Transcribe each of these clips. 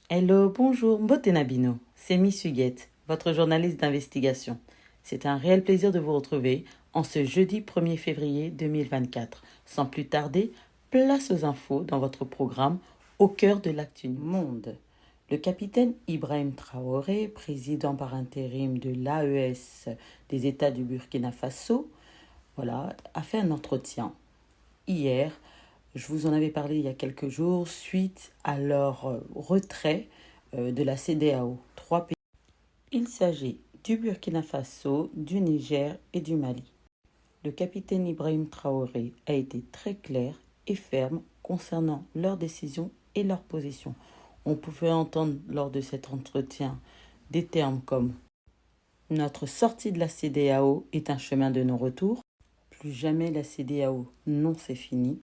Hello, bonjour, Mbotenabino, c'est Miss Huguette, votre journaliste d'investigation. C'est un réel plaisir de vous retrouver en ce jeudi 1er février 2024. Sans plus tarder, place aux infos dans votre programme Au cœur de l'actu monde. Le capitaine Ibrahim Traoré, président par intérim de l'AES des États du Burkina Faso, a fait un entretien hier. Je vous en avais parlé il y a quelques jours suite à leur retrait de la CEDEAO. Trois pays. Il s'agit du Burkina Faso, du Niger et du Mali. Le capitaine Ibrahim Traoré a été très clair et ferme concernant leurs décisions et leurs positions. On pouvait entendre lors de cet entretien des termes comme notre sortie de la CEDEAO est un chemin de non-retour, plus jamais la CEDEAO, non c'est fini.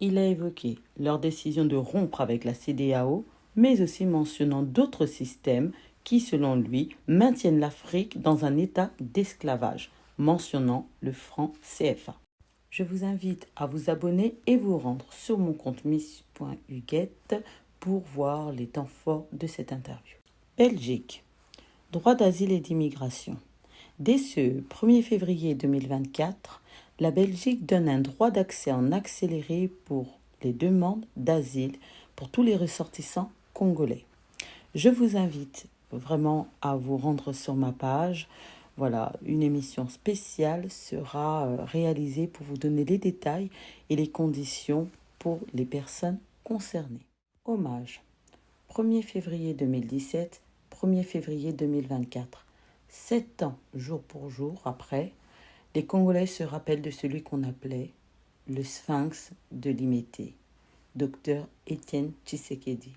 Il a évoqué leur décision de rompre avec la CEDEAO, mais aussi mentionnant d'autres systèmes qui, selon lui, maintiennent l'Afrique dans un état d'esclavage, mentionnant le franc CFA. Je vous invite à vous abonner et vous rendre sur mon compte miss.huguette pour voir les temps forts de cette interview. Belgique. Droit d'asile et d'immigration. Dès ce 1er février 2024, la Belgique donne un droit d'accès en accéléré pour les demandes d'asile pour tous les ressortissants congolais. Je vous invite vraiment à vous rendre sur ma page. Une émission spéciale sera réalisée pour vous donner les détails et les conditions pour les personnes concernées. Hommage. 1er février 2017, 1er février 2024. 7 ans, jour pour jour, après, les Congolais se rappellent de celui qu'on appelait le sphinx de Limété, Dr Étienne Tshisekedi.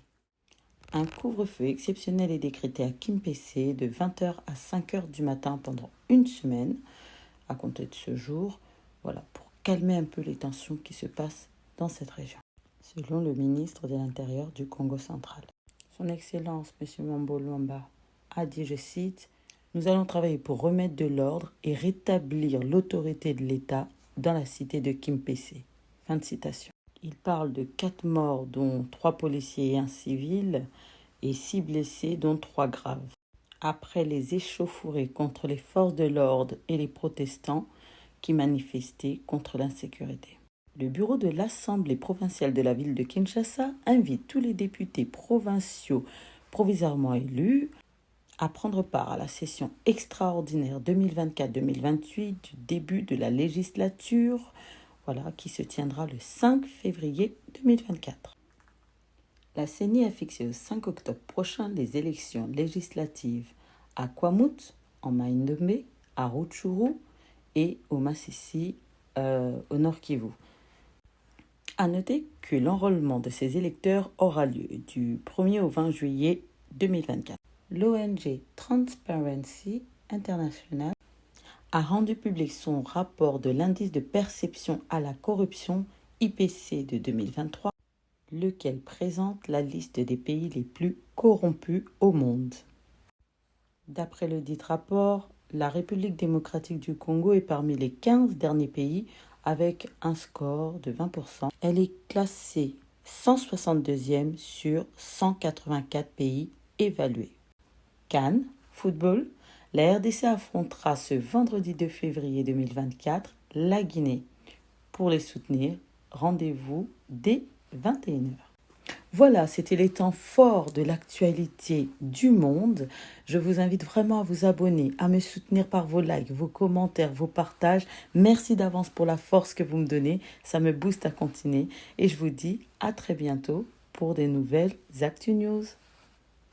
Un couvre-feu exceptionnel est décrété à Kimpese de 20h à 5h du matin pendant une semaine, à compter de ce jour, pour calmer un peu les tensions qui se passent dans cette région, selon le ministre de l'Intérieur du Congo central. Son Excellence, M. Mambo Luamba, a dit, je cite, « Nous allons travailler pour remettre de l'ordre et rétablir l'autorité de l'État dans la cité de Kimpese. » Fin de citation. Il parle de 4 morts, dont 3 policiers et un civil, et 6 blessés, dont 3 graves. Après les échauffourées contre les forces de l'ordre et les protestants qui manifestaient contre l'insécurité. Le bureau de l'Assemblée provinciale de la ville de Kinshasa invite tous les députés provinciaux provisoirement élus à prendre part à la session extraordinaire 2024-2028 du début de la législature, qui se tiendra le 5 février 2024. La CENI a fixé au 5 octobre prochain les élections législatives à Kwamut, en Maïndomé, à Rutshuru et au Masisi, au Nord Kivu. À noter que l'enrôlement de ces électeurs aura lieu du 1er au 20 juillet 2024. L'ONG Transparency International a rendu public son rapport de l'indice de perception à la corruption IPC de 2023, lequel présente la liste des pays les plus corrompus au monde. D'après le dit rapport, la République démocratique du Congo est parmi les 15 derniers pays avec un score de 20%. Elle est classée 162e sur 184 pays évalués. CAN, football, la RDC affrontera ce vendredi 2 février 2024 la Guinée. Pour les soutenir, rendez-vous dès 21h. Voilà, c'était les temps forts de l'actualité du monde. Je vous invite vraiment à vous abonner, à me soutenir par vos likes, vos commentaires, vos partages. Merci d'avance pour la force que vous me donnez. Ça me booste à continuer. Et je vous dis à très bientôt pour des nouvelles Actu News.